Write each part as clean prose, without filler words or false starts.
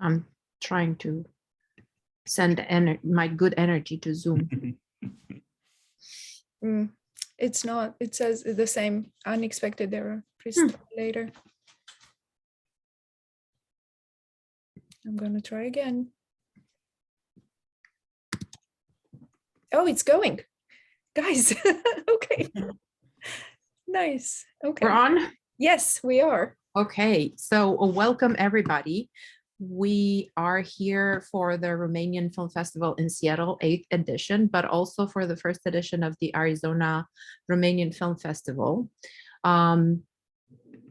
I'm trying to send my good energy to Zoom. It's not. It says the same unexpected error. Please try later. I'm going to try again. Oh, it's going. Guys, okay. Nice. Okay. We're on? Yes, we are. Okay, so welcome everybody. We are here for the Romanian Film Festival in Seattle, 8th edition, but also for the first edition of the Arizona Romanian Film Festival.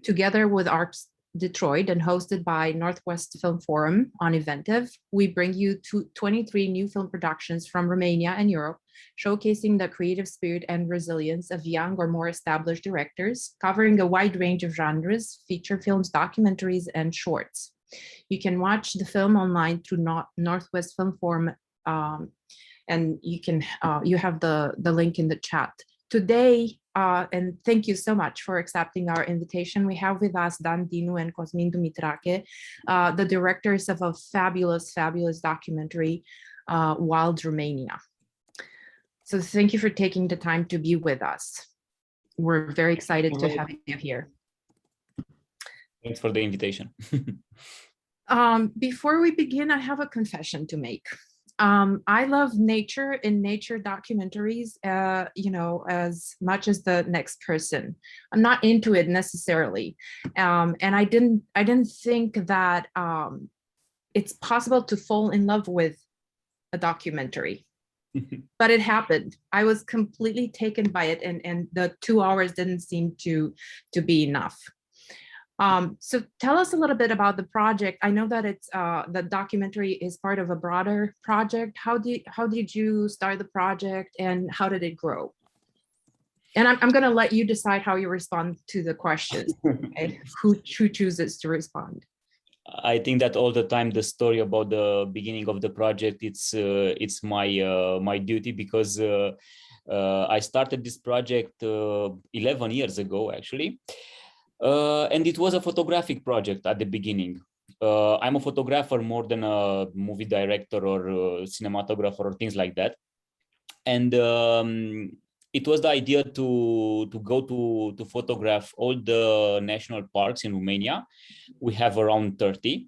Together with Arts Detroit and hosted by Northwest Film Forum on Eventive, we bring you 23 new film productions from Romania and Europe, showcasing the creative spirit and resilience of young or more established directors, covering a wide range of genres, feature films, documentaries, and shorts. You can watch the film online through Northwest Film Forum, and you have the link in the chat. Today, and thank you so much for accepting our invitation. We have with us Dan Dinu and Cosmin Dumitrache, the directors of a fabulous documentary, Wild Romania. So thank you for taking the time to be with us. We're very excited to have you here. Thanks for the invitation. Before we begin, I have a confession to make. I love nature and nature documentaries, as much as the next person. I'm not into it necessarily. And I didn't think that it's possible to fall in love with a documentary. But it happened. I was completely taken by it, and the 2 hours didn't seem to be enough. So tell us a little bit about the project. I know that it's the documentary is part of a broader project. How did you start the project, and how did it grow? And I'm going to let you decide how you respond to the questions. Okay? Who chooses to respond? I think that all the time the story about the beginning of the project, it's my duty, because I started this project 11 years ago actually. And it was a photographic project at the beginning. I'm a photographer more than a movie director or cinematographer or things like that. And it was the idea to go to photograph all the national parks in Romania. We have around 30.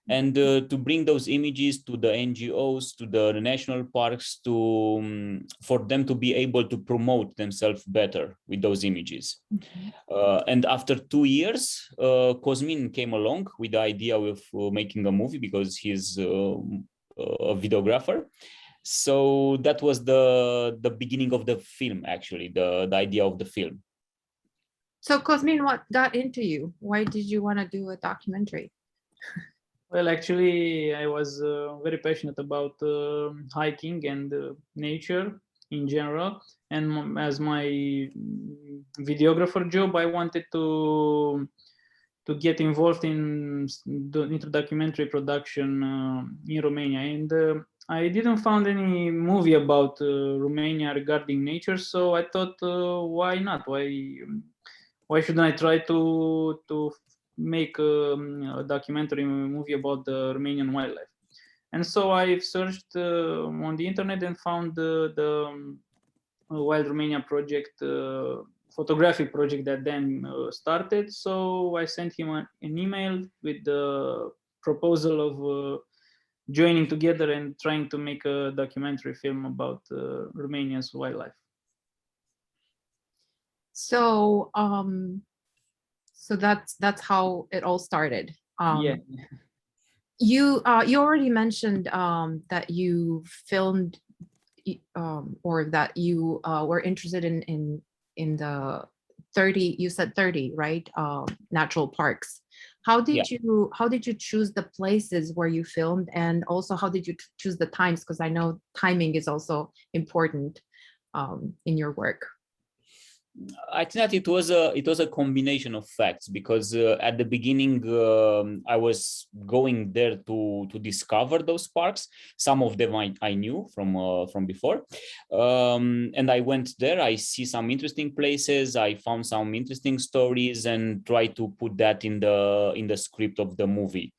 And to bring those images to the NGOs, to the national parks, for them to be able to promote themselves better with those images. And after 2 years, Cosmin came along with the idea of making a movie, because he's a videographer. So that was the beginning of the film, actually, the idea of the film. So Cosmin, what got into you? Why did you want to do a documentary? Well, actually, I was very passionate about hiking and nature in general. And as my videographer job, I wanted to get involved into documentary production in Romania. And I didn't find any movie about Romania regarding nature, so I thought, why not? Why shouldn't I try to make a documentary movie about the Romanian wildlife? And so I searched on the internet and found the Wild Romania project, photographic project that then started. So I sent him an email with the proposal of joining together and trying to make a documentary film about Romania's wildlife. So so that's how it all started. Yeah. You already mentioned that you filmed or that you were interested in the 30, you said 30, right? Natural parks. How did you choose the places where you filmed, and also how did you choose the times? Because I know timing is also important in your work. I think that it was a combination of facts, because at the beginning I was going there to discover those parks. Some of them I knew from before, and I went there. I see some interesting places. I found some interesting stories and try to put that in the script of the movie.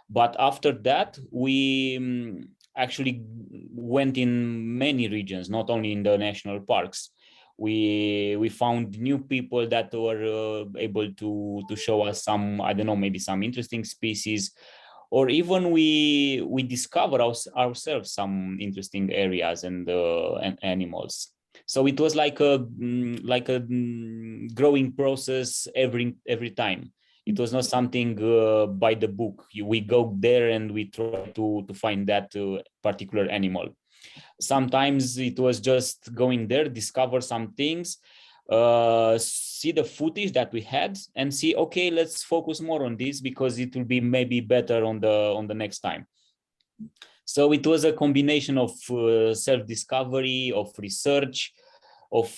But after that, we actually went in many regions, not only in the national parks. We found new people that were able to show us some, I don't know, maybe some interesting species, or even we discover ourselves some interesting areas and animals. So it was like a growing process every time. It was not something by the book. We go there and we try to find that particular animal. Sometimes it was just going there, discover some things, see the footage that we had, and see, okay, let's focus more on this because it will be maybe better on the next time. So it was a combination of self-discovery, of research, of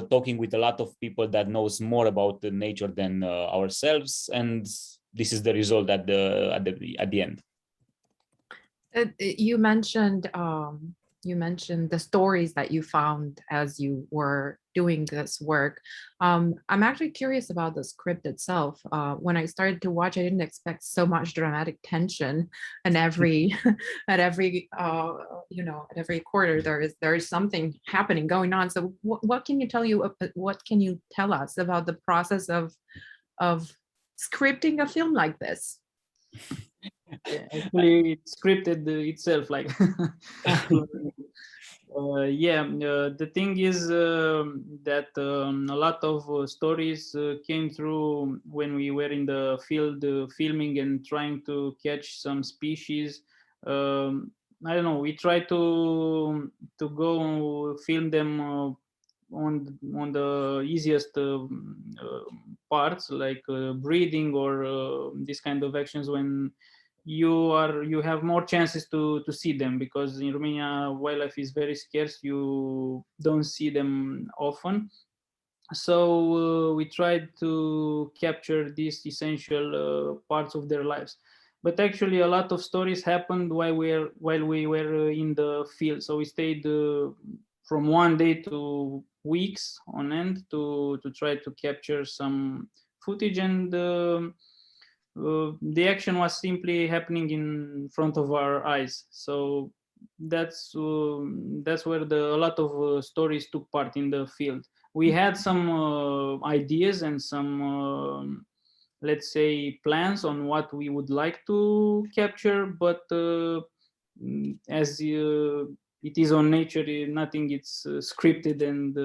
talking with a lot of people that knows more about the nature than ourselves, and this is the result at the end. You mentioned the stories that you found as you were doing this work. I'm actually curious about the script itself. When I started to watch, I didn't expect so much dramatic tension, and every at every quarter there is something happening going on. So what can you tell us about the process of scripting a film like this? Yeah, actually, it scripted itself, like. The thing is that a lot of stories came through when we were in the field filming and trying to catch some species. I don't know, we try to go film them on the easiest parts, like breeding or this kind of actions, when you have more chances to see them, because in Romania wildlife is very scarce. You don't see them often. So we tried to capture these essential parts of their lives. But actually a lot of stories happened while we were in the field. So we stayed from one day to weeks on end to try to capture some footage, and the action was simply happening in front of our eyes. So that's where a lot of stories took part in the field. We had some ideas and some let's say plans on what we would like to capture, but as it is on nature, nothing is scripted, and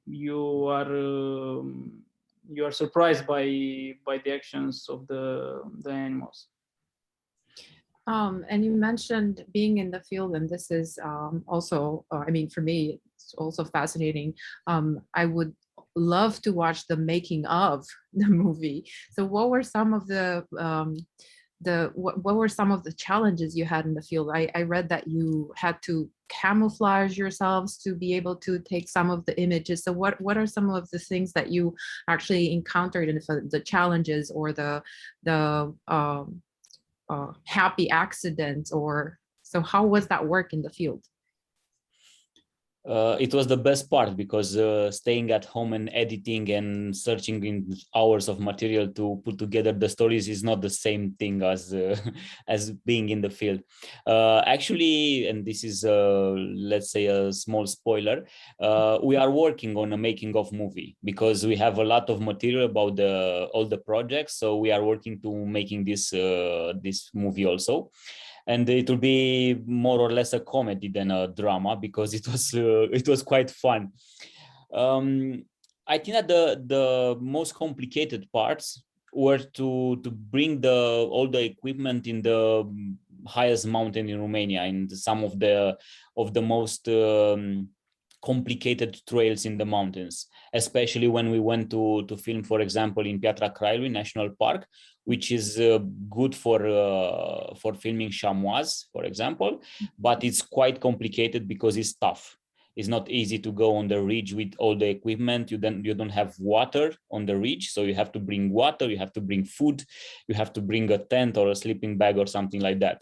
you are surprised by the actions of the animals. And you mentioned being in the field, and this is also, I mean, for me, it's also fascinating. I would love to watch the making of the movie. So what were some of what were some of the challenges you had in the field? I read that you had to camouflage yourselves to be able to take some of the images. So what are some of the things that you actually encountered in the challenges, or the happy accidents, or so how was that work in the field? It was the best part, because staying at home and editing and searching in hours of material to put together the stories is not the same thing as as being in the field. Actually, and this is let's say a small spoiler, we are working on a making of movie, because we have a lot of material about all the projects. So we are working to making this movie also. And it will be more or less a comedy than a drama, because it was quite fun. I think that the most complicated parts were to bring all the equipment in the highest mountain in Romania, and some of the most complicated trails in the mountains, especially when we went to film, for example, in Piatra Craiului National Park, which is good for filming chamois, for example, but it's quite complicated because it's tough. It's not easy to go on the ridge with all the equipment. You don't have water on the ridge, so you have to bring water, you have to bring food, you have to bring a tent or a sleeping bag or something like that.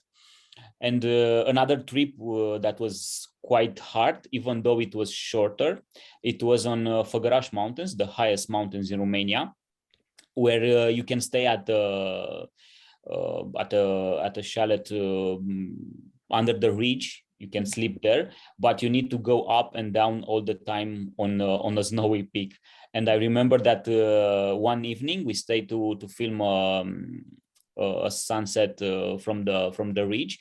And another trip that was quite hard, even though it was shorter, it was on Făgăraș Mountains, the highest mountains in Romania, where you can stay at at a chalet under the ridge. You can sleep there, but you need to go up and down all the time on a snowy peak. And I remember that one evening we stayed to film a sunset from the ridge,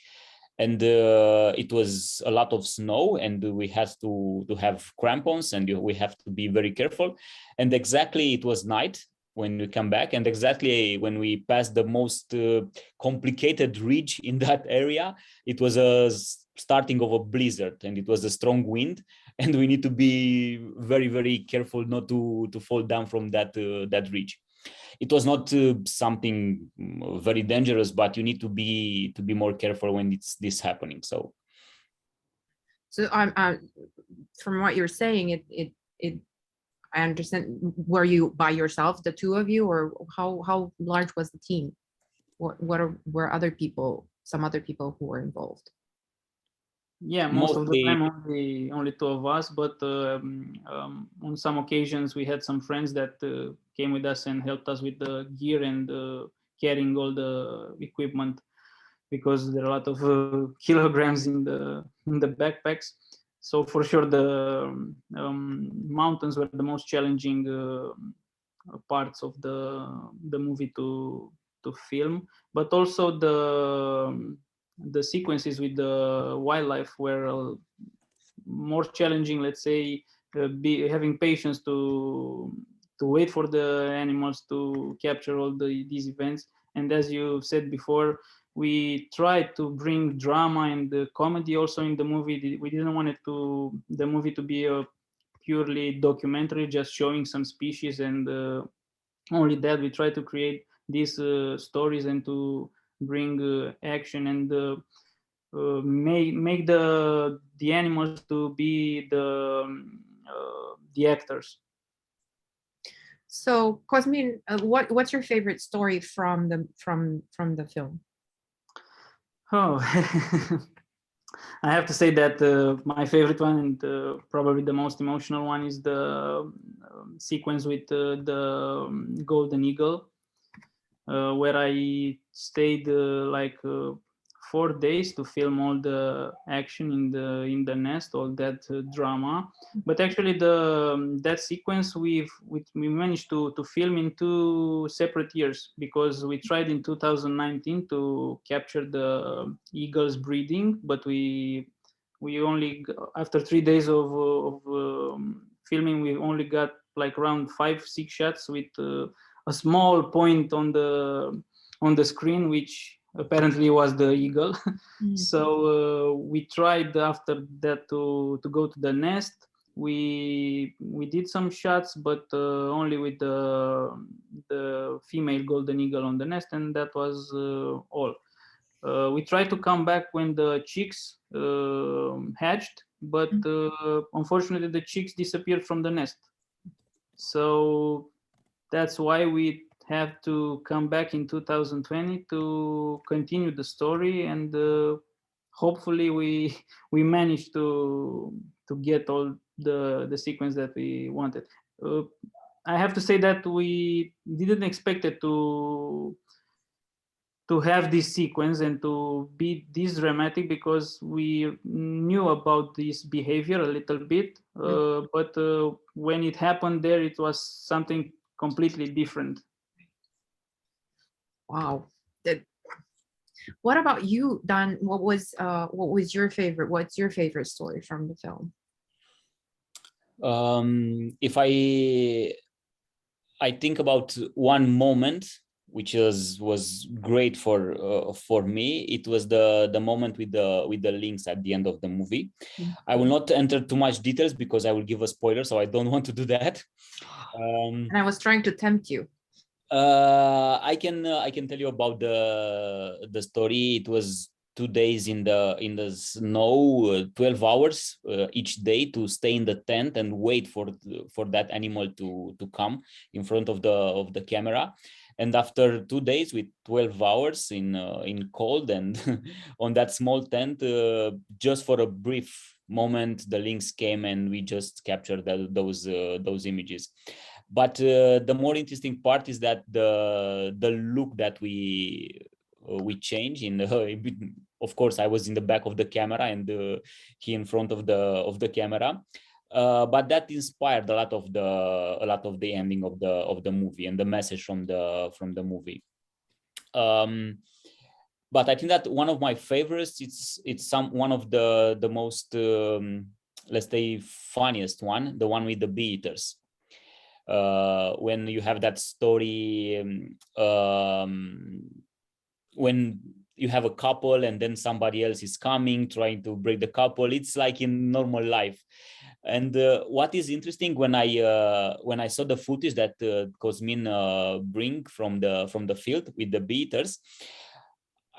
and it was a lot of snow, and we had to have crampons, and we have to be very careful. And exactly it was night when we come back, and exactly when we passed the most complicated ridge in that area, it was a starting of a blizzard, and it was a strong wind, and we need to be very, very careful not to fall down from that ridge. It was not something very dangerous, but you need to be more careful when it's this happening. So I'm from what you're saying, I understand. Were you by yourself, the two of you, or how large was the team? Were other people, some other people who were involved? Yeah, most of the time only two of us, but on some occasions we had some friends that came with us and helped us with the gear and carrying all the equipment, because there are a lot of kilograms in the backpacks. So for sure the mountains were the most challenging parts of the movie to film, but also the sequences with the wildlife were more challenging, let's say, having patience to wait for the animals to capture all these events. And as you said before, we tried to bring drama and the comedy also in the movie. We didn't want the movie to be a purely documentary, just showing some species and only that. We try to create these stories and to bring action and make the animals to be the actors. So Cosmin, what's your favorite story from the film? Oh, I have to say that my favorite one and probably the most emotional one is the sequence with the golden eagle, where I stayed like 4 days to film all the action in the nest, all that drama. But actually that sequence we managed to film in 2 separate years, because we tried in 2019 to capture the eagles breeding, but we only, after 3 days of filming, we only got like around 5-6 shots with a small point on the screen, which apparently was the eagle. Mm-hmm. So we tried after that to go to the nest. We did some shots, but only with the female golden eagle on the nest, and that was all. We tried to come back when the chicks hatched, but unfortunately the chicks disappeared from the nest. So that's why we have to come back in 2020 to continue the story, and hopefully we managed to get all the sequence that we wanted. I have to say that we didn't expect it to have this sequence and to be this dramatic, because we knew about this behavior a little bit, but when it happened there, it was something completely different. Wow. What about you, Dan? What was your favorite? What's your favorite story from the film? If I think about one moment which was great for me, it was the moment with the lynx at the end of the movie. Mm-hmm. I will not enter too much details because I will give a spoiler, so I don't want to do that. And I was trying to tempt you. I can tell you about the story. It was 2 days in the snow, 12 hours each day to stay in the tent and wait for that animal to come in front of the camera. And after 2 days with 12 hours in cold and on that small tent, just for a brief moment, the lynx came and we just captured those images. But the more interesting part is that the look that we we change in of course I was in the back of the camera and he in front of the camera. But that inspired a lot of the ending of the movie and the message from the movie. But I think that one of my favorites, it's one of the most let's say funniest one, the one with the bee eaters. When you have that story, when you have a couple and then somebody else is coming trying to break the couple, it's like in normal life. And what is interesting, when I saw the footage that Cosmin bring from the field with the bee eaters,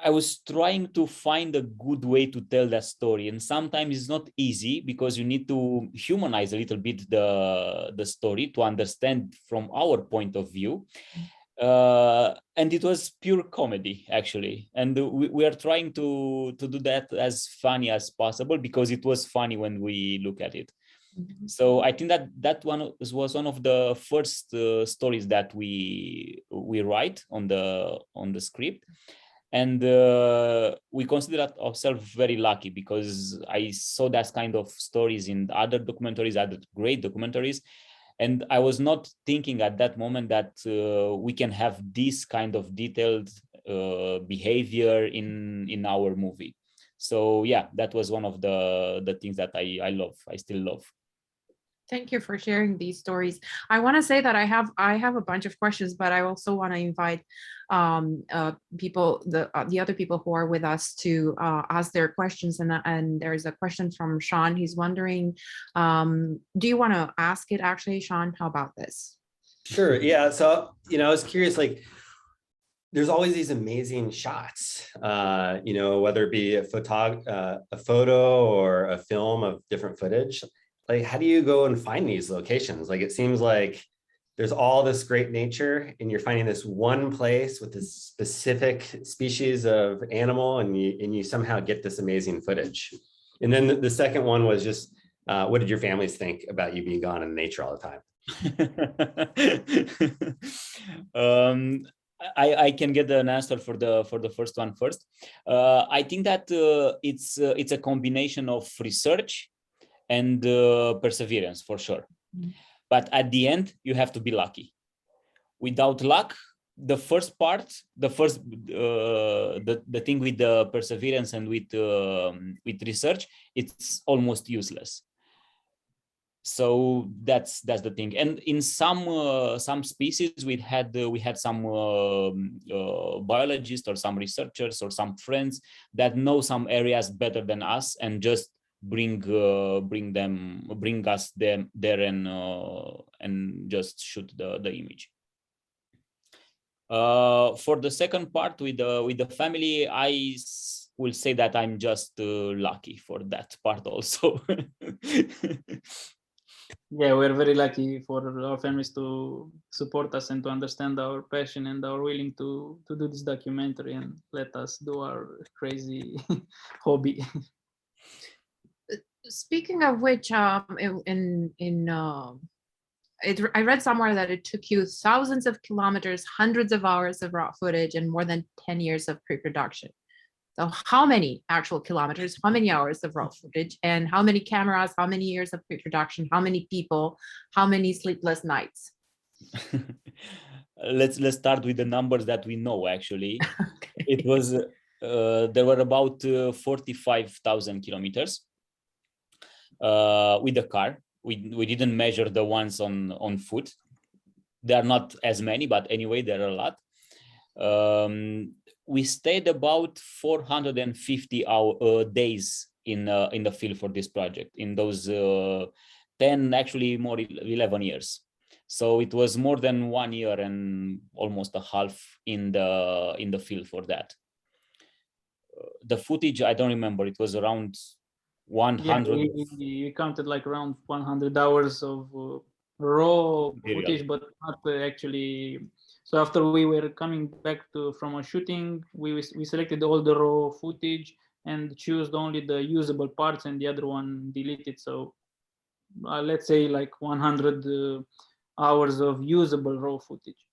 I was trying to find a good way to tell that story, and sometimes it's not easy because you need to humanize a little bit the story to understand from our point of view. And it was pure comedy, actually, and we are trying to do that as funny as possible because it was funny when we look at it. So I think that one was one of the first stories that we write on the script. And we consider ourselves very lucky because I saw that kind of stories in other documentaries, other great documentaries. And I was not thinking at that moment that we can have this kind of detailed behavior in our movie. So yeah, that was one of the things that I love. I still love. Thank you for sharing these stories. I want to say that I have a bunch of questions, but I also want to invite people, the other people who are with us, to ask their questions. And there's a question from Sean. He's wondering, do you want to ask it actually, Sean? How about this? Sure. Yeah. So, I was curious, like, there's always these amazing shots, whether it be a photo or a film of different footage. Like, how do you go and find these locations? Like, it seems like there's all this great nature and you're finding this one place with this specific species of animal, and you somehow get this amazing footage. And then the second one was just, what did your families think about you being gone in nature all the time? I can get an answer for the first one first. I think that it's a combination of research and perseverance, for sure. Mm-hmm. But at the end, you have to be lucky. Without luck, the first part, the thing with the perseverance and with research, it's almost useless. So that's the thing. And in some species, we had some biologists or some researchers or some friends that know some areas better than us and just bring us there and just shoot the image. For the second part with the family, I will say that I'm just lucky for that part also. Yeah, we're very lucky for our families to support us and to understand our passion and are willing to do this documentary and let us do our crazy hobby. Speaking of which, I read somewhere that it took you thousands of kilometers, hundreds of hours of raw footage, and more than 10 years of pre-production. So how many actual kilometers, how many hours of raw footage, and how many cameras, how many years of pre-production, how many people, how many sleepless nights? Let's start with the numbers that we know, actually. Okay. It was, there were about 45,000 kilometers with the car. We didn't measure the ones on foot. There are not as many, but anyway, there are a lot. We stayed about 450 days in the field for this project, in those 10, actually more 11 years. So it was more than 1 year and almost a half in the field for that. The footage, I don't remember. It was around 100. Yeah, we counted like around 100 hours of raw footage, but not actually. So after we were coming back from a shooting, we selected all the raw footage and chose only the usable parts, and the other one deleted. So let's say like 100 hours of usable raw footage.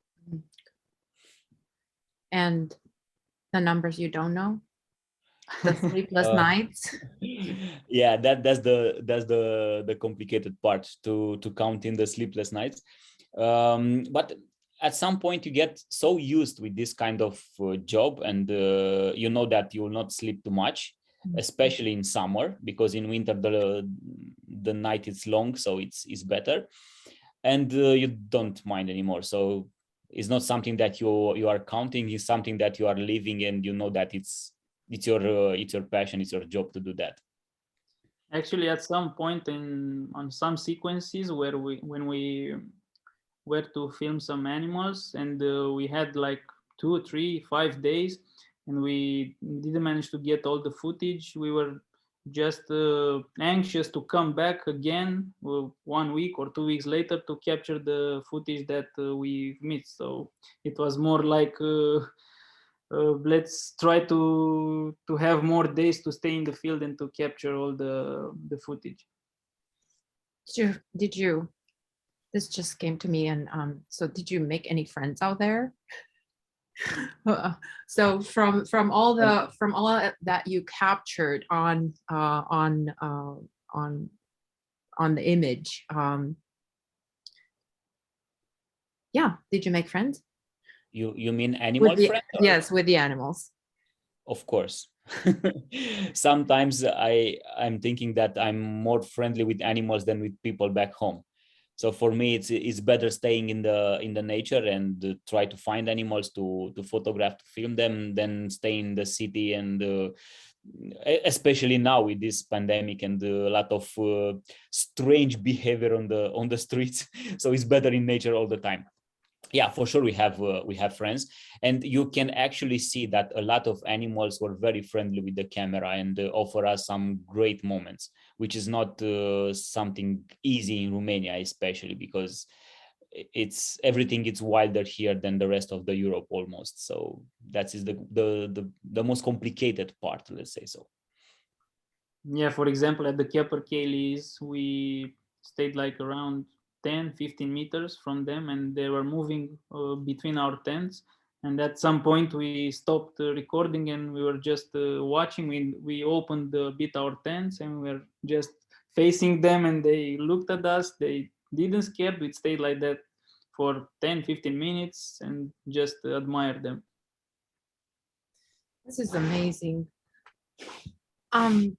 And The numbers you don't know? The sleepless Uh, nights? Yeah, that's the complicated part to count in the sleepless nights. But at some point you get so used with this kind of job, and you know that you will not sleep too much, especially in summer, because in winter the night is long, so it's better, and you don't mind anymore. So it's not something that you are counting, it's something that you are living, and you know that it's your passion, it's your job to do that. Actually, at some point on some sequences where when we were to film some animals, and we had like 2, 3, 5 days, and we didn't manage to get all the footage. We were just anxious to come back again 1 week or 2 weeks later to capture the footage that we missed. So it was more like let's try to have more days to stay in the field and to capture all the footage. Did you, this just came to me, and so did you make any friends out there? So from all that you captured on the image, yeah, did you make friends? You mean animal With the, friend? yes, with the animals. Of course. Sometimes I'm thinking that I'm more friendly with animals than with people back home. So for me, it's better staying in the nature and try to find animals to photograph, to film them, than stay in the city, and especially now with this pandemic and a lot of strange behavior on the streets. So it's better in nature all the time. Yeah, for sure we have friends, and you can actually see that a lot of animals were very friendly with the camera and offer us some great moments, which is not something easy in Romania, especially because everything is wilder here than the rest of the Europe almost. So that is the most complicated part, let's say so. Yeah, for example, at the Capercaillies, we stayed like around 10, 15 meters from them, and they were moving between our tents. And at some point we stopped recording, and we were just watching. We opened a bit our tents, and we were just facing them, and they looked at us. They didn't scare. We stayed like that for 10, 15 minutes and just admired them. This is amazing. I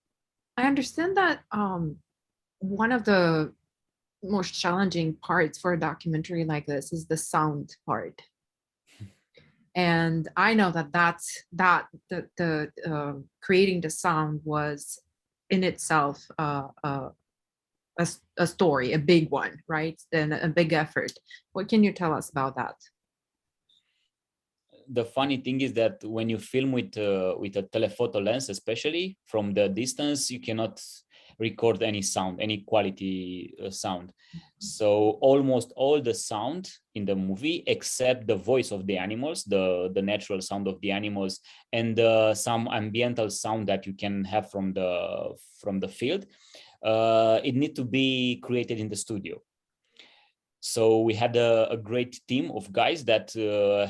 understand that one of the most challenging parts for a documentary like this is the sound part. And I know that creating the sound was in itself a story, a big one, right? And a big effort. What can you tell us about that? The funny thing is that when you film with a telephoto lens, especially from the distance, you cannot record any sound, any quality sound. So almost all the sound in the movie, except the voice of the animals, the natural sound of the animals, and some ambiental sound that you can have from the field, it need to be created in the studio. So we had a great team of guys that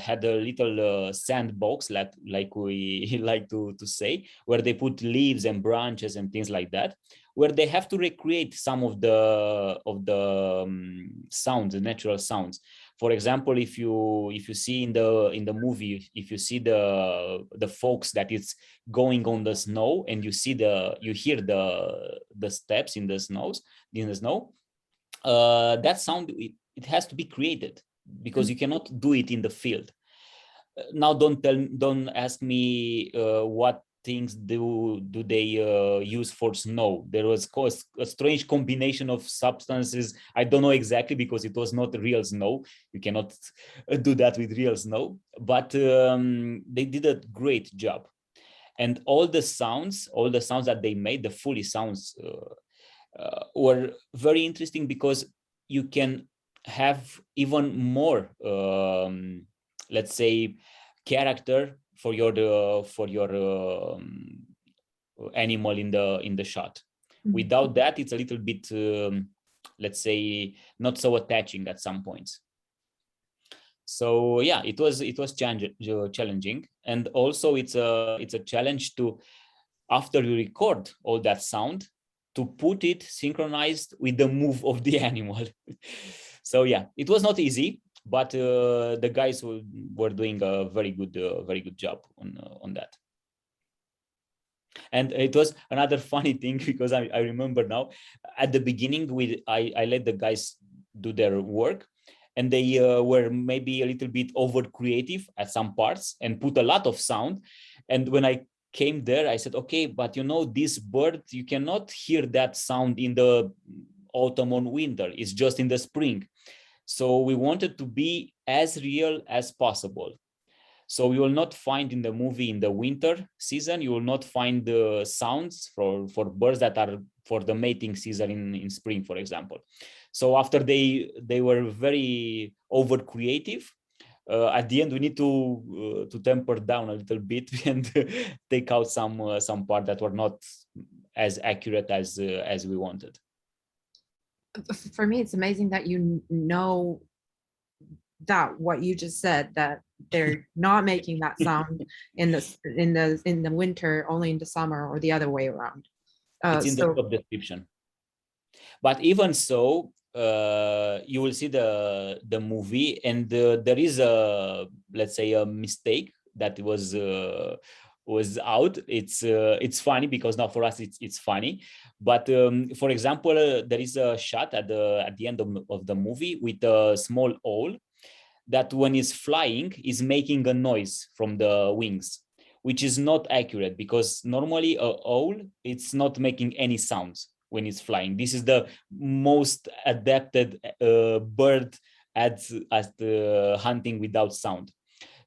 had a little sandbox, like we like to say, where they put leaves and branches and things like that, where they have to recreate some of the sounds, the natural sounds. For example, if you see in the movie, if you see the folks that it's going on the snow, and you hear the steps in the snow, that sound, it has to be created, because you cannot do it in the field. Now don't ask me what things do they use for snow. There was a strange combination of substances. I don't know exactly, because it was not real snow. You cannot do that with real snow, but they did a great job. And all the sounds that they made, the Foley sounds, were very interesting, because you can have even more, let's say, character for your animal in the shot. Without that, it's a little bit, let's say, not so attaching at some points. So yeah, it was challenging, And also it's a challenge to, after you record all that sound, to put it synchronized with the move of the animal. So yeah, it was not easy, but the guys were doing a very good job on that. And it was another funny thing, because I remember now, at the beginning I let the guys do their work, and they were maybe a little bit over creative at some parts and put a lot of sound. And when I came there, I said, okay, but this bird, you cannot hear that sound in the autumn or winter, it's just in the spring. So we wanted to be as real as possible. So you will not find in the movie in the winter season, you will not find the sounds for birds that are for the mating season in spring, for example. So after they were very over creative, at the end we need to temper down a little bit and take out some part that were not as accurate as we wanted. For me, it's amazing that you know that what you just said, that they're not making that sound in the winter, only in the summer, or the other way around. It's in the job description. But even so, you will see the movie, and there is let's say a mistake that was out. It's funny because now for us it's funny, but for example, there is a shot at the end of the movie with a small owl that, when it's flying, is making a noise from the wings, which is not accurate, because normally a owl, it's not making any sounds when it's flying. This is the most adapted bird at hunting without sound.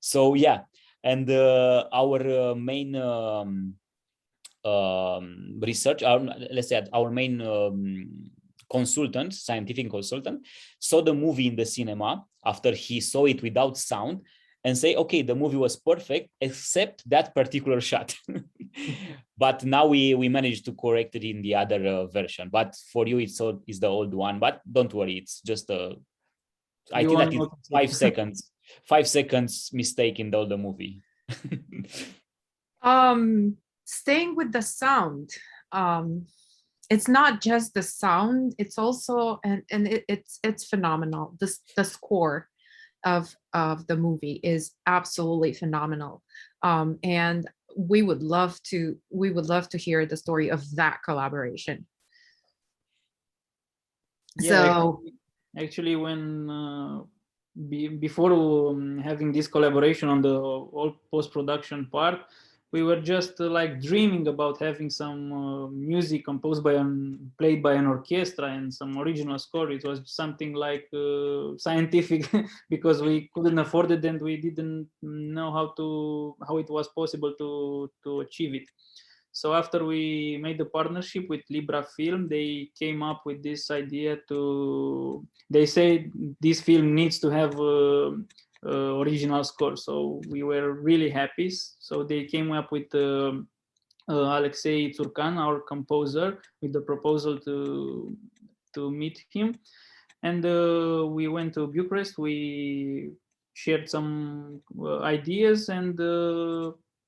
So yeah, and our main research, let's say our main scientific consultant, saw the movie in the cinema after he saw it without sound, and say, okay, the movie was perfect except that particular shot. But now we managed to correct it in the other version. But for you, it's the old one. But don't worry, it's just I think that it's 5 seconds mistake in the older movie. Staying with the sound, it's not just the sound, it's also it's phenomenal. The score of the movie is absolutely phenomenal, and we would love to hear the story of that collaboration. Yeah, So actually when before having this collaboration on the all post-production part, we were just like dreaming about having some music composed played by an orchestra and some original score. It was something like scientific because we couldn't afford it and we didn't know how it was possible to achieve it. So after we made the partnership with Libra Film, they came up with this idea they say this film needs to have original score. So we were really happy. So they came up with Alexei Turkan, our composer, with the proposal to meet him. And we went to Bucharest. We shared some ideas, and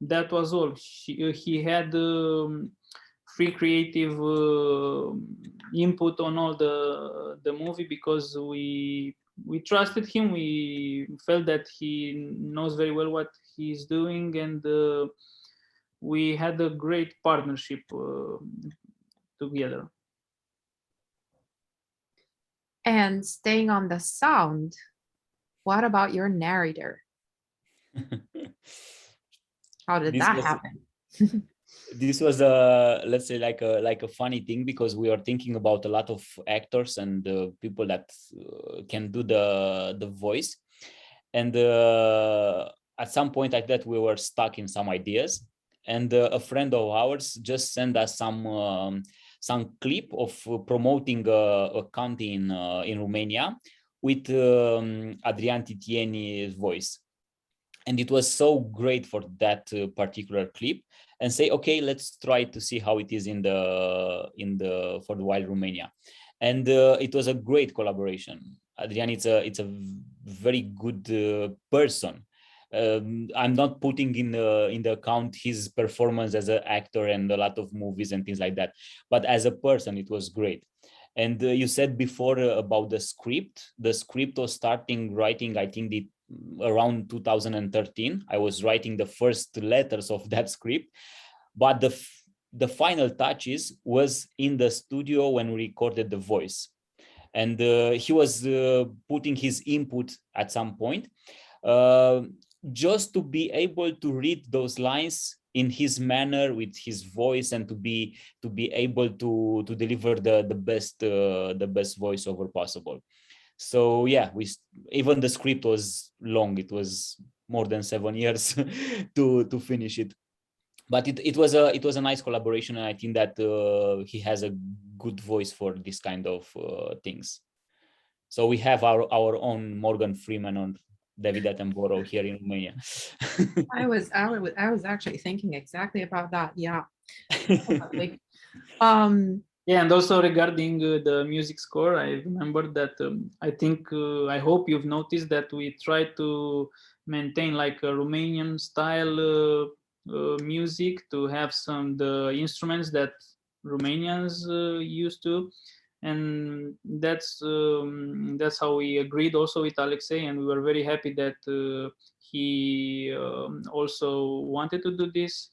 that was all. He had free creative input on all the movie, because we trusted him. We felt that he knows very well what he's doing, and we had a great partnership together. And staying on the sound, what about your narrator? How did that happen? This was let's say like a funny thing, because we are thinking about a lot of actors and people that can do the voice, and at some point like that we were stuck in some ideas, and a friend of ours just sent us some clip of promoting a county in Romania with Adrian Titieni's voice. And it was so great for that particular clip, and say, okay, let's try to see how it is for the wild Romania. And it was a great collaboration. Adrian, it's a very good person. I'm not putting in the account his performance as an actor and a lot of movies and things like that, but as a person, it was great. And you said before about the script. The script was starting writing, I think, around 2013. I was writing the first letters of that script, but the final touches was in the studio when we recorded the voice. And he was putting his input at some point, just to be able to read those lines in his manner with his voice, and to be able to deliver the best voiceover possible. So yeah, even the script was long. It was more than 7 years to finish it. But it was a nice collaboration, and I think that he has a good voice for this kind of things. So we have our own Morgan Freeman on David Attenborough here in Romania. I was actually thinking exactly about that. Yeah. Yeah, and also regarding the music score, I remember that I hope you've noticed that we try to maintain like a Romanian style music, to have the instruments that Romanians used to, and that's how we agreed also with Alexei, and we were very happy that he also wanted to do this.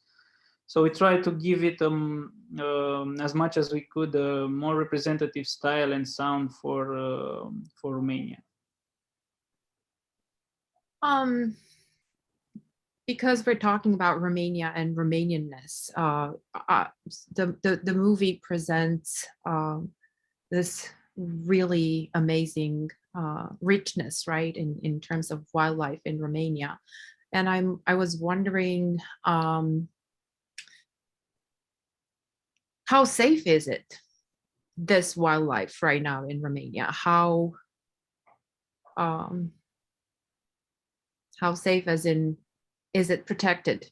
So we tried to give it as much as we could a more representative style and sound for Romania. Because we're talking about Romania and Romanianness, the movie presents this really amazing richness, right, in terms of wildlife in Romania. And I was wondering, how safe is it, this wildlife right now in Romania? How safe, as in, is it protected?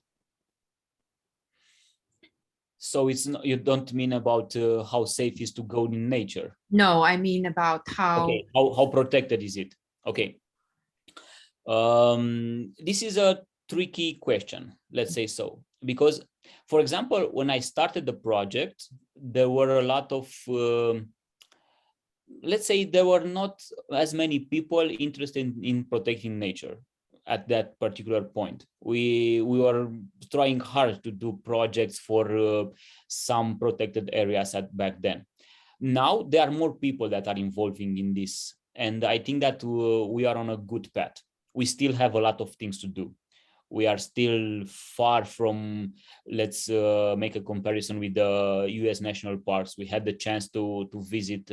So it's not, you don't mean about how safe is to go in nature? No, I mean about how. Okay, how protected is it? Okay. This is a tricky question, let's say so, because, for example, when I started the project, there were a lot of, let's say, there were not as many people interested in protecting nature at that particular point. We were trying hard to do projects for some protected areas back then. Now there are more people that are involving in this, and I think that we are on a good path. We still have a lot of things to do. We are still far from, let's make a comparison with the US national parks. We had the chance to visit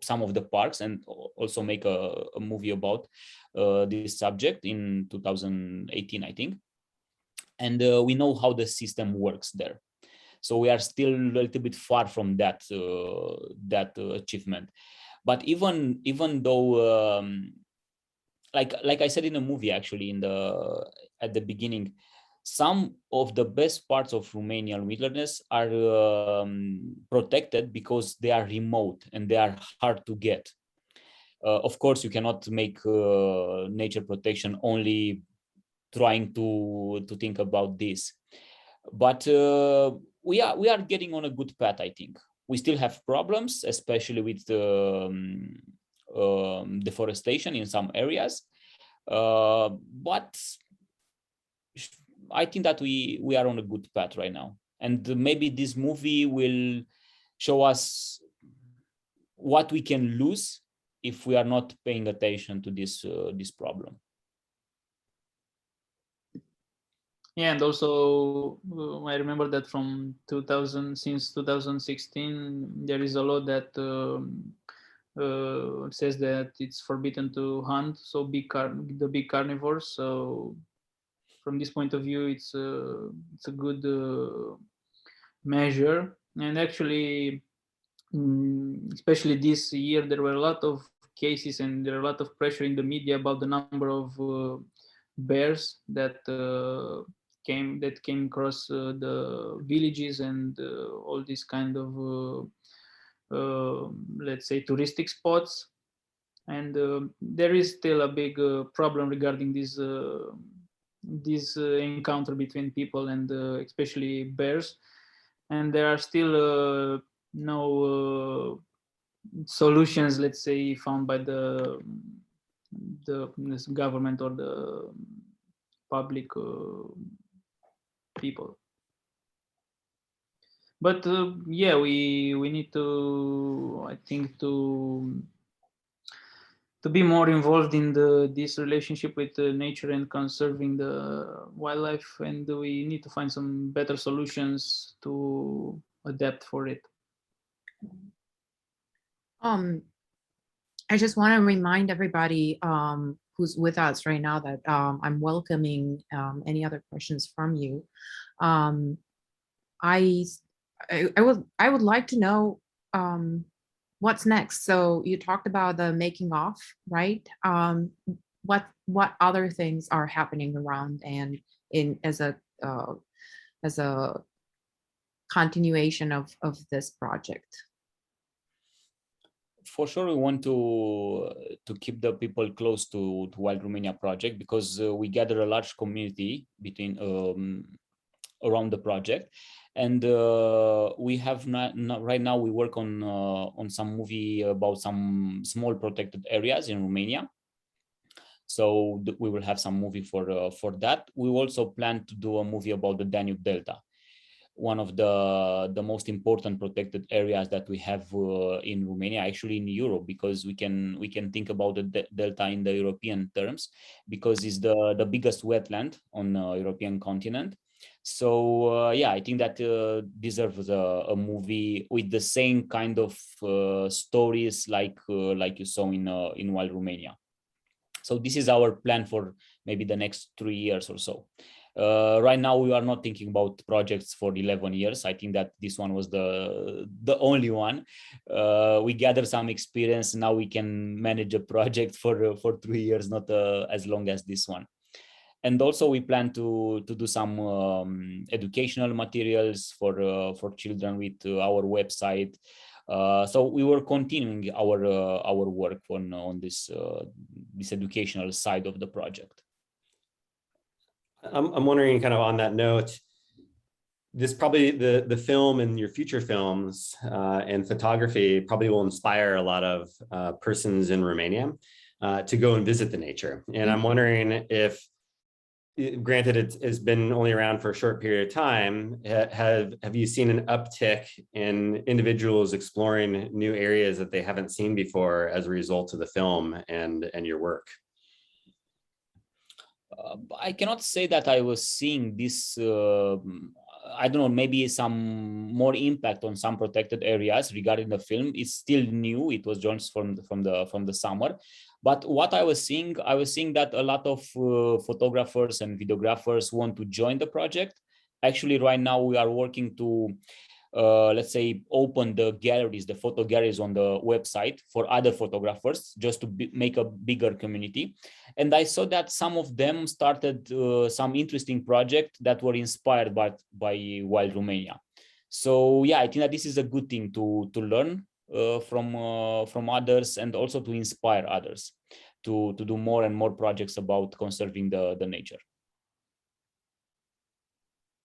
some of the parks and also make a movie about this subject in 2018, I think. And we know how the system works there. So we are still a little bit far from that achievement. But even though, like I said in the movie, actually, at the beginning, some of the best parts of Romanian wilderness are protected because they are remote and they are hard to get. Of course, you cannot make nature protection only trying to think about this, but we are getting on a good path, I think. We still have problems, especially with deforestation in some areas, but I think that we are on a good path right now, and maybe this movie will show us what we can lose if we are not paying attention to this problem. Yeah, and also I remember that since 2016, there is a law that says that it's forbidden to hunt the big carnivores. So from this point of view, it's a good measure. And actually, especially this year, there were a lot of cases and there are a lot of pressure in the media about the number of bears that came across the villages and all these kind of let's say touristic spots. And there is still a big problem regarding this encounter between people and especially bears. And there are still no solutions, let's say, found by this government or the public people. But yeah, we need to, I think, to be more involved in this relationship with nature and conserving the wildlife, and we need to find some better solutions to adapt for it. I just want to remind everybody who's with us right now that I'm welcoming any other questions from you. I would like to know what's next. So you talked about the making of, right? What other things are happening around and as a continuation of this project? For sure, we want to keep the people close to Wild Romania project, because we gather a large community between around the project, and we have right now we work on some movie about some small protected areas in Romania. So we will have some movie for that. We also plan to do a movie about the Danube Delta, one of the most important protected areas that we have in Romania, actually in Europe, because we can think about the delta in the European terms, because it's the biggest wetland on the European continent. So yeah, I think that deserves a movie with the same kind of stories like you saw in Wild Romania. So this is our plan for maybe the next 3 years or so. Right now, we are not thinking about projects for 11 years. I think that this one was the only one. We gathered some experience. Now we can manage a project for 3 years, not as long as this one. And also we plan to do some educational materials for children with our website. So we were continuing our work on this educational side of the project. I'm wondering, kind of on that note, this probably the film and your future films and photography probably will inspire a lot of persons in Romania to go and visit the nature. And I'm wondering if, granted it's been only around for a short period of time, have you seen an uptick in individuals exploring new areas that they haven't seen before as a result of the film and your work? I cannot say that I was seeing this, I don't know, maybe some more impact on some protected areas regarding the film. It's still new. It was just from the summer. But what I was seeing that a lot of photographers and videographers want to join the project. Actually, right now we are working to, let's say, open the galleries, the photo galleries on the website for other photographers, just to make a bigger community. And I saw that some of them started some interesting projects that were inspired by Wild Romania. So yeah, I think that this is a good thing to learn from others, and also to inspire others to do more and more projects about conserving the nature.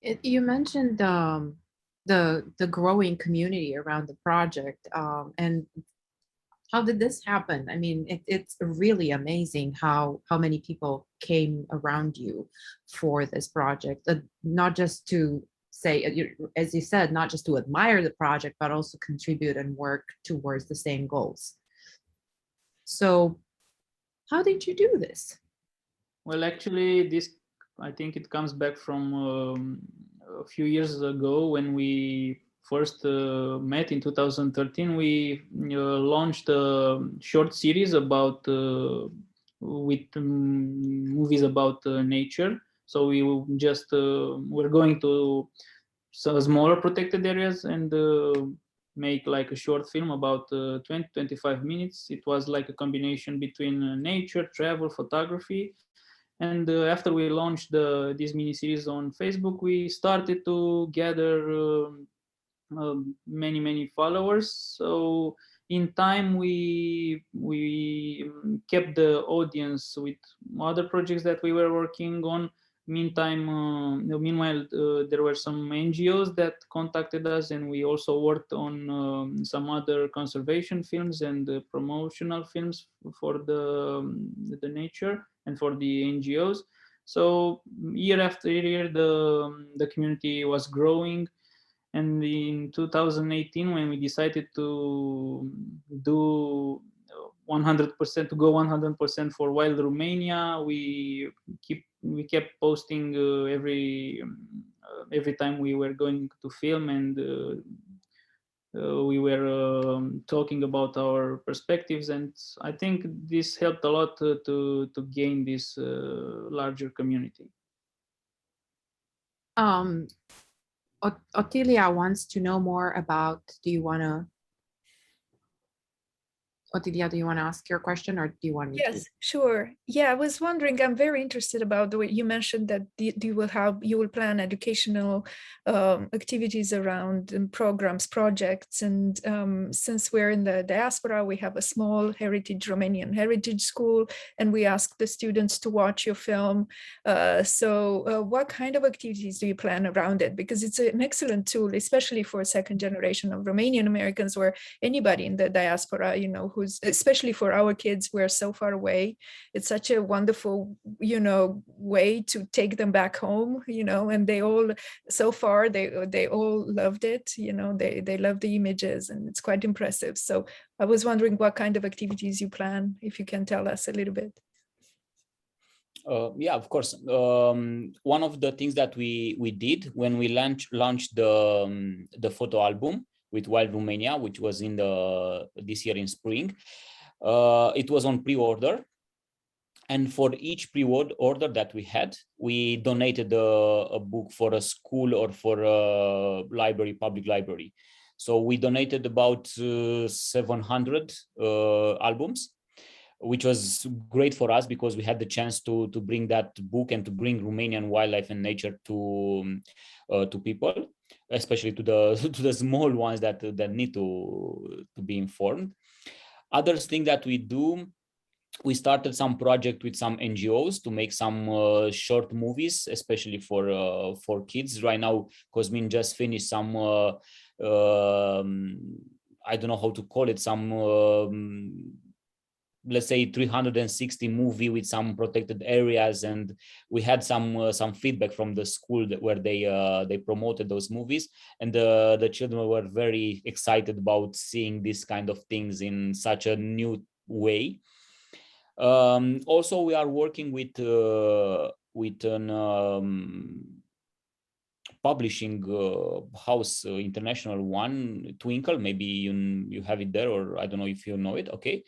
You mentioned the growing community around the project, and how did this happen? I mean, it's really amazing how many people came around you for this project, not just to say, as you said, not just to admire the project, but also contribute and work towards the same goals. So how did you do this? Well, actually, I think it comes back from a few years ago when we first met in 2013. We launched a short series about with movies about nature. So we just we're going to some smaller protected areas and make like a short film about 20-25 minutes. It was like a combination between nature, travel, photography. And after we launched this mini-series on Facebook, we started to gather many followers. So in time we kept the audience with other projects that we were working on. Meanwhile, there were some NGOs that contacted us, and we also worked on some other conservation films and promotional films for the nature and for the NGOs. So year after year, the community was growing. And in 2018, when we decided to do 100%, to go 100% for Wild Romania, we kept posting every time we were going to film, and we were talking about our perspectives, and I think this helped a lot to gain this larger community. Otilia wants to know more about, Otilia, do you want to ask your question, or do you want me to? Yes, sure. Yeah, I was wondering, I'm very interested about the way you mentioned that you will plan educational activities around programs, projects. And since we're in the diaspora, we have a small Romanian heritage school, and we ask the students to watch your film. So what kind of activities do you plan around it? Because it's an excellent tool, especially for a second generation of Romanian Americans, or anybody in the diaspora, who's, especially for our kids, we're so far away. It's such a wonderful, way to take them back home, and they all, so far, they all loved it. They love the images, and it's quite impressive. So I was wondering what kind of activities you plan, if you can tell us a little bit. Yeah, of course. One of the things that we did when we launched the photo album with Wild Romania, which was in this year in spring, it was on pre-order, and for each pre-order that we had, we donated a book for a school or for a library, public library. So we donated about 700 albums, which was great for us because we had the chance to bring that book and to bring Romanian wildlife and nature to people, especially to the small ones that need to be informed. Other thing that we do, we started some project with some NGOs to make some short movies, especially for kids. Right now, Cosmin just finished some I don't know how to call it, some let's say 360 movie with some protected areas, and we had some feedback from the school where they promoted those movies, and the children were very excited about seeing this kind of things in such a new way. Also, we are working with an publishing house, international one, Twinkle. Maybe you have it there, or I don't know if you know it. Okay,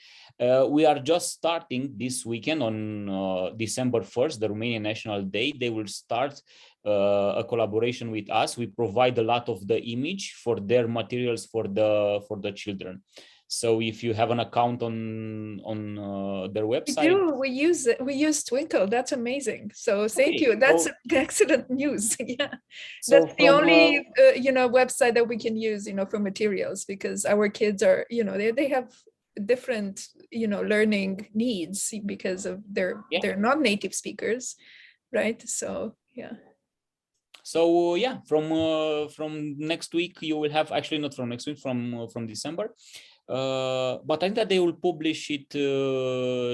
we are just starting this weekend on December 1st, the Romanian National Day. They will start a collaboration with us. We provide a lot of the image for their materials for the children. So if you have an account on their website, we use it. We use Twinkle. That's amazing. So thank you. That's excellent news. Yeah, so that's the only website that we can use for materials, because our kids are they have different learning needs because of they're not native speakers, right? So yeah. So yeah, from next week you will have, actually not from next week, from December. But I think that they will publish it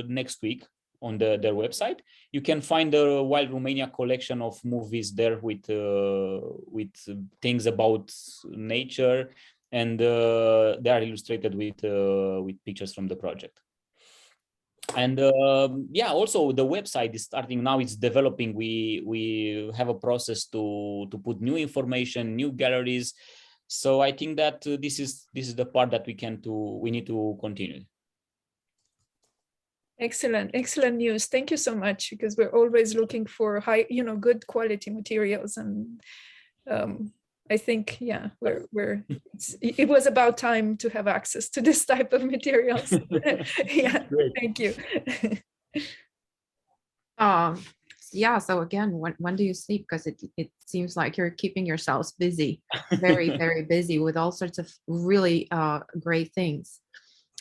next week on their website. You can find the Wild Romania collection of movies there with things about nature, and they are illustrated with pictures from the project. And yeah, also the website is starting now. It's developing. We have a process to put new information, new galleries. So I think that this is the part that we need to continue. Excellent news. Thank you so much, because we're always looking for high, good quality materials, and I think it was about time to have access to this type of materials. Yeah, great. Thank you. Yeah, so again, when do you sleep? Because it seems like you're keeping yourselves busy, very, very busy with all sorts of really great things.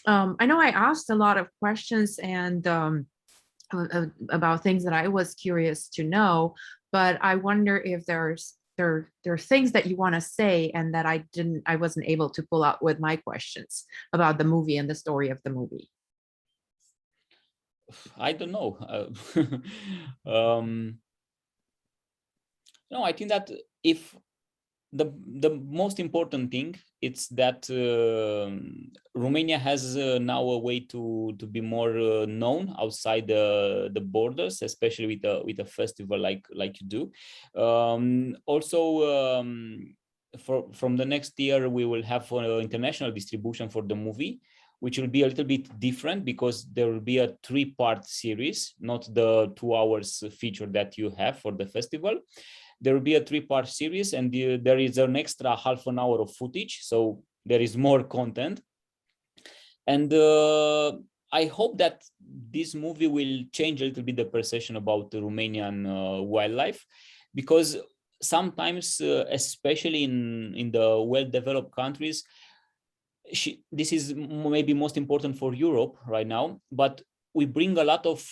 I know I asked a lot of questions and about things that I was curious to know, but I wonder if there are things that you want to say and that I wasn't able to pull out with my questions about the movie and the story of the movie. I don't know. No, I think that if the most important thing it's that Romania has now a way to be more known outside the borders, especially with a festival like you do. Also, from the next year we will have international distribution for the movie, which will be a little bit different because there will be a 3-part series, not the 2 hours feature that you have for the festival. There will be a 3-part series, and there is an extra half an hour of footage, so there is more content. And I hope that this movie will change a little bit the perception about the Romanian wildlife, because sometimes, especially in the well-developed countries, this is maybe most important for Europe right now, but we bring a lot of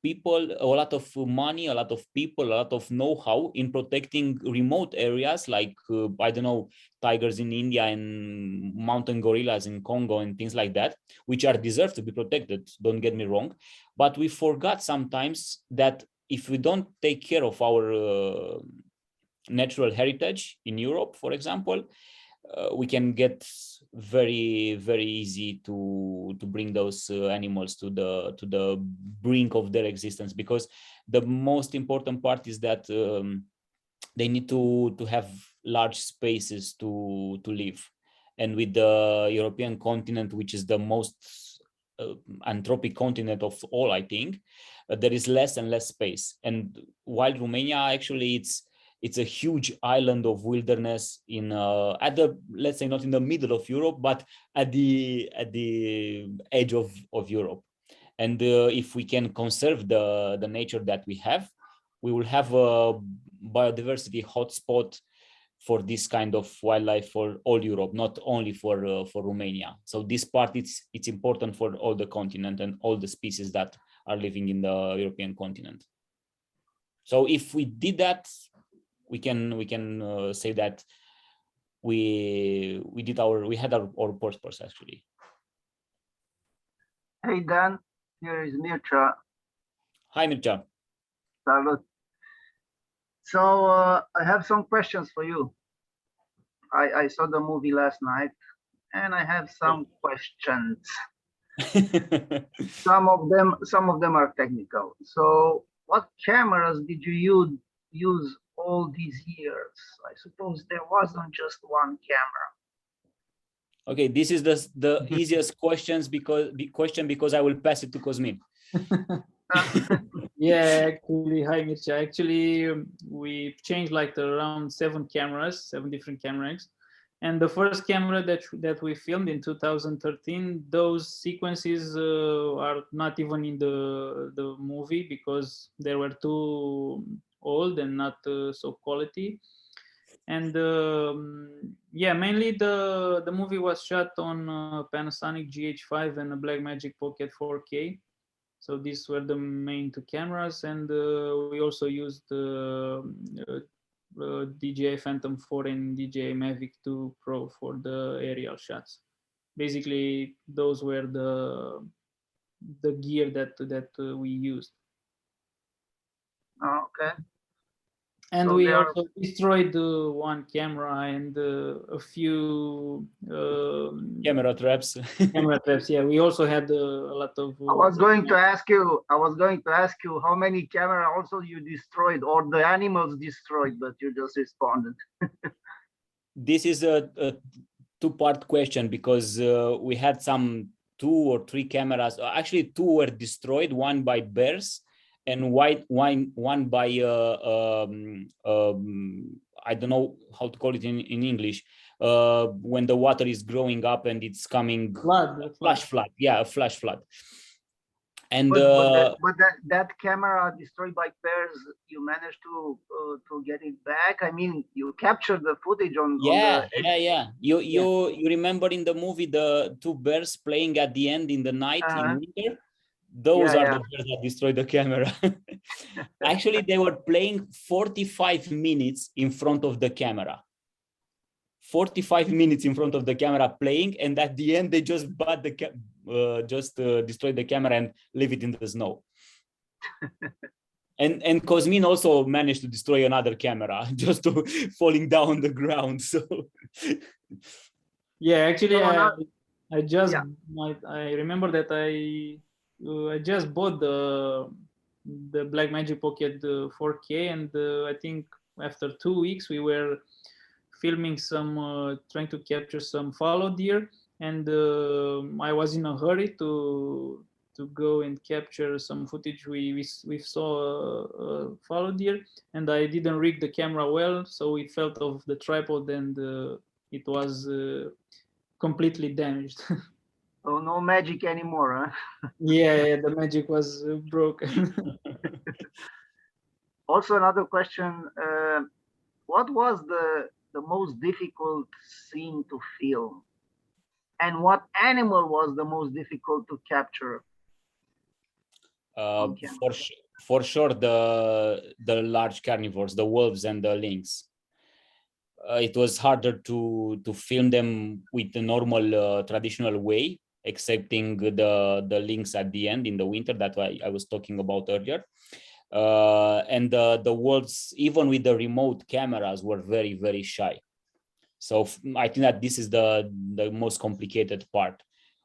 people, a lot of money, a lot of people, a lot of know-how in protecting remote areas like, I don't know, tigers in India and mountain gorillas in Congo and things like that, which are deserved to be protected, don't get me wrong. But we forgot sometimes that if we don't take care of our natural heritage in Europe, for example, we can get very, very easy to bring those animals to the brink of their existence, because the most important part is that they need to have large spaces to live. And with the European continent, which is the most anthropic continent of all, I think, there is less and less space. And while Romania, actually, it's a huge island of wilderness in at the, let's say, not in the middle of Europe, but at the edge of Europe. And if we can conserve the nature that we have, we will have a biodiversity hotspot for this kind of wildlife for all Europe, not only for Romania. So this part, it's important for all the continent and all the species that are living in the European continent. So if we did that, we can say that we had our purpose, actually. Hey Dan, here is Mircea. Hi Mircea. Salut. So I have some questions for you. I saw the movie last night and I have some questions. Some of them are technical. So what cameras did you use all these years? I suppose there wasn't just one camera. Okay, this is the easiest question because I will pass it to Cosmin. Yeah, actually, hi Mircea. Actually, we changed like around 7 different cameras. And the first camera that we filmed in 2013, those sequences are not even in the movie because they were too old and not so quality. And yeah, mainly the movie was shot on Panasonic GH5 and a Blackmagic Pocket 4K. So these were the main 2 cameras, and we also used DJI Phantom 4 and DJI Mavic 2 Pro for the aerial shots. Basically, those were the gear that we used. Okay. And So we also destroyed one camera and a few Camera traps. Camera traps. Yeah, we also had a lot of. I was going to ask you how many camera also you destroyed or the animals destroyed, but you just responded. This is a 2-part question because we had some 2 or 3 cameras. Actually, 2 were destroyed. One by bears, and one by I don't know how to call it in English. When the water is growing up and it's coming Flash flood. Yeah, a flash flood. And but that camera destroyed by bears, you managed to get it back. I mean, you captured the footage on yeah. You remember in the movie the two bears playing at the end in the night in winter? Those are the bears that destroyed the camera. Actually, they were playing 45 minutes in front of the camera. 45 minutes in front of the camera playing, and at the end they just destroyed the camera and leave it in the snow. and Cosmin also managed to destroy another camera just to falling down on the ground. So yeah, actually, I remember that I just bought the Blackmagic Pocket 4K, and I think after 2 weeks we were filming some, trying to capture some fallow deer, and I was in a hurry to go and capture some footage. We saw fallow deer, and I didn't rig the camera well, so it fell off the tripod, and it was completely damaged. Oh, no magic anymore, huh? Yeah, the magic was broken. Also, another question: what was the most difficult scene to film, and what animal was the most difficult to capture? For sure, the large carnivores, the wolves and the lynx. It was harder to film them with the normal traditional way, excepting the lynx at the end in the winter that I was talking about earlier. And the wolves, even with the remote cameras, were very, very shy. So I think that this is the most complicated part.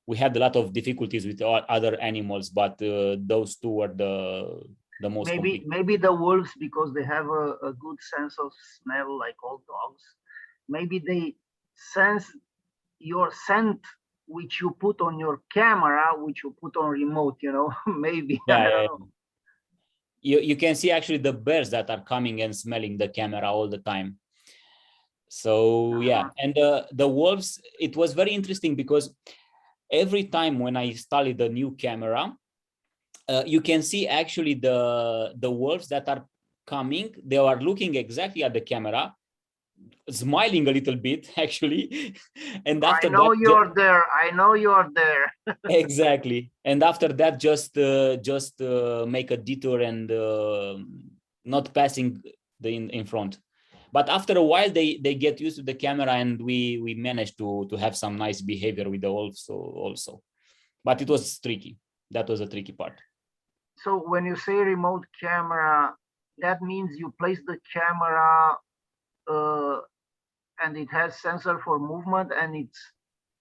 We had a lot of difficulties with other animals, but those two were the most complicated. Maybe the wolves, because they have a good sense of smell, like all dogs. Maybe they sense your scent, which you put on your camera, which you put on remote, you know. Maybe. Yeah, I don't know. You can see actually the bears that are coming and smelling the camera all the time. So yeah, and the wolves, it was very interesting because every time when I installed the new camera, you can see actually the wolves that are coming. They are looking exactly at the camera, smiling a little bit actually, and after I know that, you're there. I know you're there. exactly. And after that, just make a detour and not passing in front. But after a while, they get used to the camera, and we managed to have some nice behavior with the wolves also. But it was tricky. That was a tricky part. So when you say remote camera, that means you place the camera and it has sensor for movement, and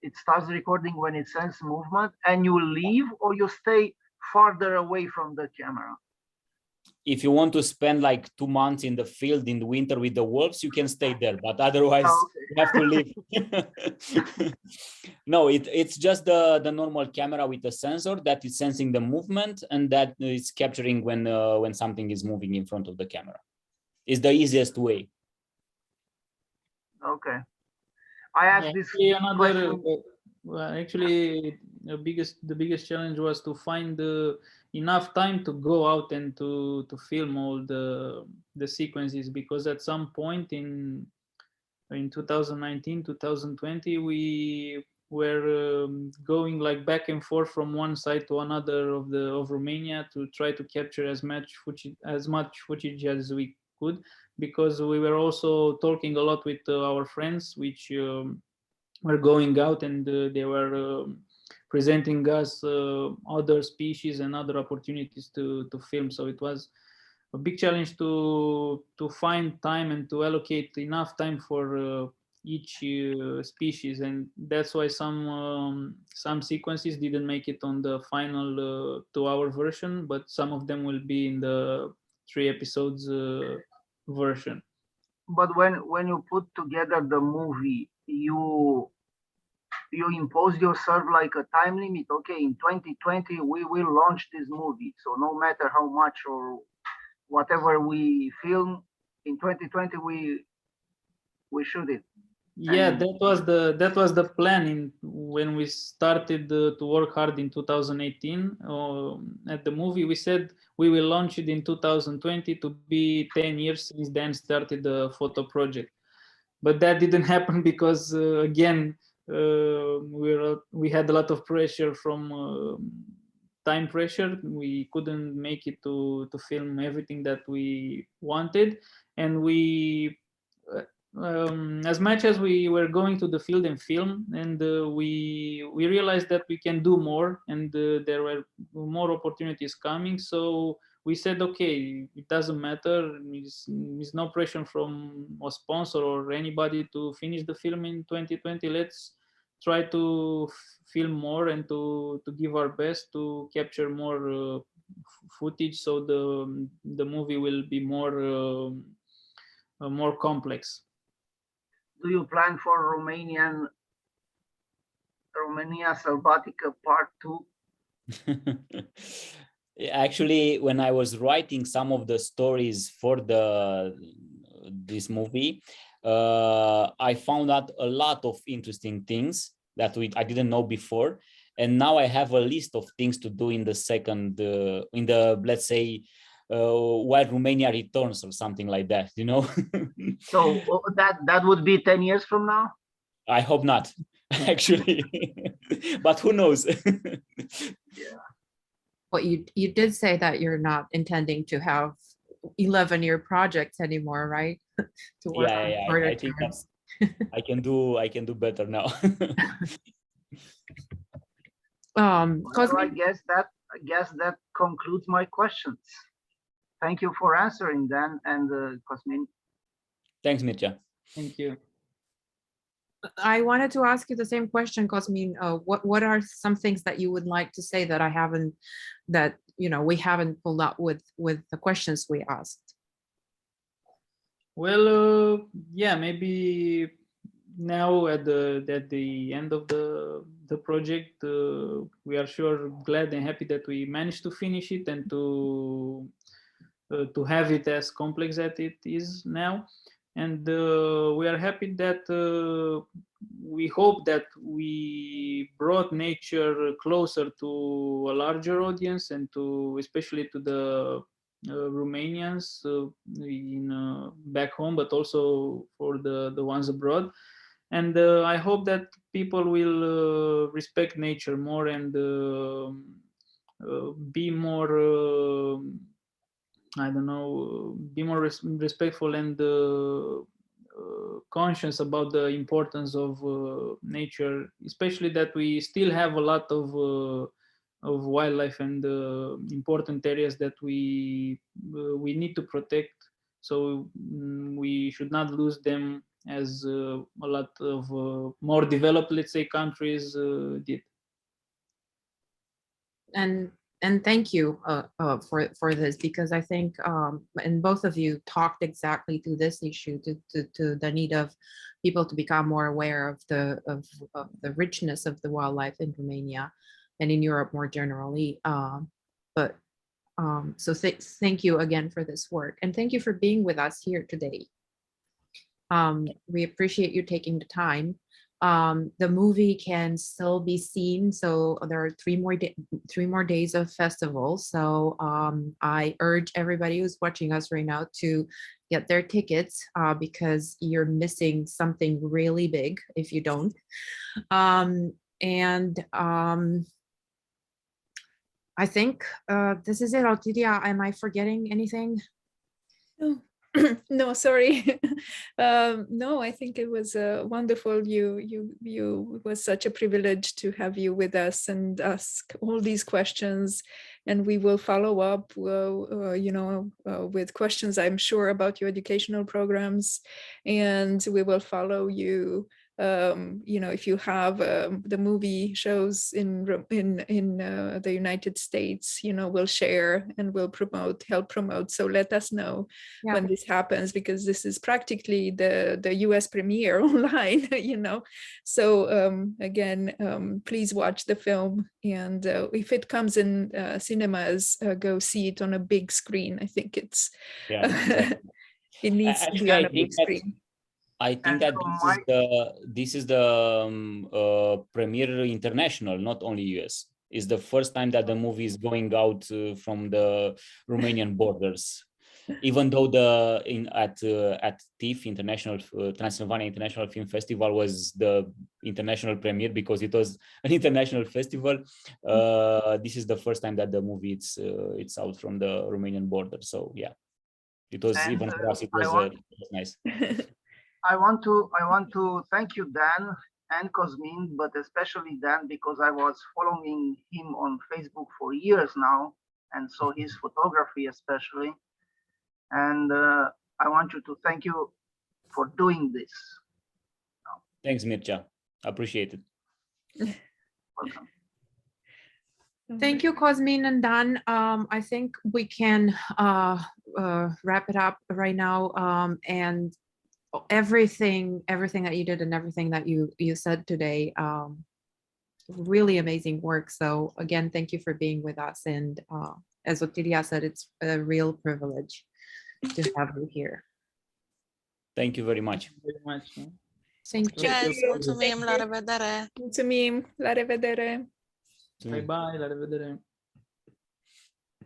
it starts recording when it senses movement, and you leave, or you stay farther away from the camera? If you want to spend like 2 months in the field in the winter with the wolves, you can stay there, but otherwise you have to leave. No, it's just the normal camera with a sensor that is sensing the movement, and that is capturing when something is moving in front of the camera. It's the easiest way. Okay. I asked this question. Actually, the biggest challenge was to find enough time to go out and to film all the sequences, because at some point in 2019, 2020, we were going like back and forth from one side to another of Romania to try to capture as much footage as we could, because we were also talking a lot with our friends, which were going out, and they were presenting us other species and other opportunities to film. So it was a big challenge to find time and to allocate enough time for each species, and that's why some sequences didn't make it on the final 2-hour version, but some of them will be in the 3 episodes version. But when you put together the movie, you impose yourself like a time limit. Okay, in 2020 we will launch this movie, so no matter how much or whatever we film in 2020, we shoot it. Yeah, that was the plan when we started to work hard in 2018 at the movie. We said we will launch it in 2020 to be 10 years since then started the photo project. But that didn't happen because again we had a lot of pressure from time pressure. We couldn't make it to film everything that we wanted, and we as much as we were going to the field and film, and we realized that we can do more, and there were more opportunities coming. So we said, okay, it doesn't matter. There's no pressure from a sponsor or anybody to finish the film in 2020. Let's try to film more and to give our best to capture more footage, so the movie will be more complex. Do you plan for Romania Sălbatică Part 2? Actually, when I was writing some of the stories for this movie, I found out a lot of interesting things that I didn't know before, and now I have a list of things to do in the second, let's say, while Romania returns or something like that, you know. So that would be 10 years from now? I hope not, actually, but who knows? Yeah. Well, you did say that you're not intending to have 11-year projects anymore, right? To work on shorter I think terms. I can do better now. Well, I guess that concludes my questions. Thank you for answering them, and Cosmin. Thanks, Mircea. Thank you. I wanted to ask you the same question, Cosmin. What are some things that you would like to say that we haven't pulled out with the questions we asked? Well, yeah, maybe now at the end of the project, we are sure glad and happy that we managed to finish it and to have it as complex as it is now. And we are happy that we hope that we brought nature closer to a larger audience, and especially to the Romanians back home, but also for the ones abroad. And I hope that people will respect nature more and be more be more respectful and conscious about the importance of nature, especially that we still have a lot of wildlife and important areas that we need to protect. So we should not lose them as a lot of more developed, let's say, countries did. And thank you for this, because I think and both of you talked exactly to this issue, to the need of people to become more aware of the richness of the wildlife in Romania and in Europe more generally. So thank you again for this work, and thank you for being with us here today. We appreciate you taking the time. The movie can still be seen, so there are 3 more days of festival. So I urge everybody who's watching us right now to get their tickets, because you're missing something really big if you don't. I think this is it. Altidia, am I forgetting anything? No. No, sorry. No, I think it was wonderful. It was such a privilege to have you with us and ask all these questions. And we will follow up, with questions, I'm sure, about your educational programs. And we will follow you. If you have the movie shows in the United States, we'll share and we'll help promote. So let us know when this happens, because this is practically the US premiere online, So again, please watch the film, and if it comes in cinemas, go see it on a big screen. I think it's it needs to be on a big screen. I think And that so this is the premiere international, not only US. It's the first time that the movie is going out from the Romanian borders. Even though at TIFF International Transylvania International Film Festival was the international premiere because it was an international festival, this is the first time that the movie it's out from the Romanian border. So yeah, it was And, even for us. It was nice. I want to thank you, Dan and Cosmin, but especially Dan, because I was following him on Facebook for years now, and saw his photography especially. And I want you to thank you for doing this. Thanks, Mircea. Appreciate it. Welcome. Thank you, Cosmin and Dan. I think we can wrap it up right now. And everything that you did and everything that you said today, really amazing work. So again, thank you for being with us. And as Otilia said, it's a real privilege to have you here. Thank you very much. Very much. Thank you. Yes, mulțumim, la revedere! Mulțumim, la revedere! Bye bye, la revedere.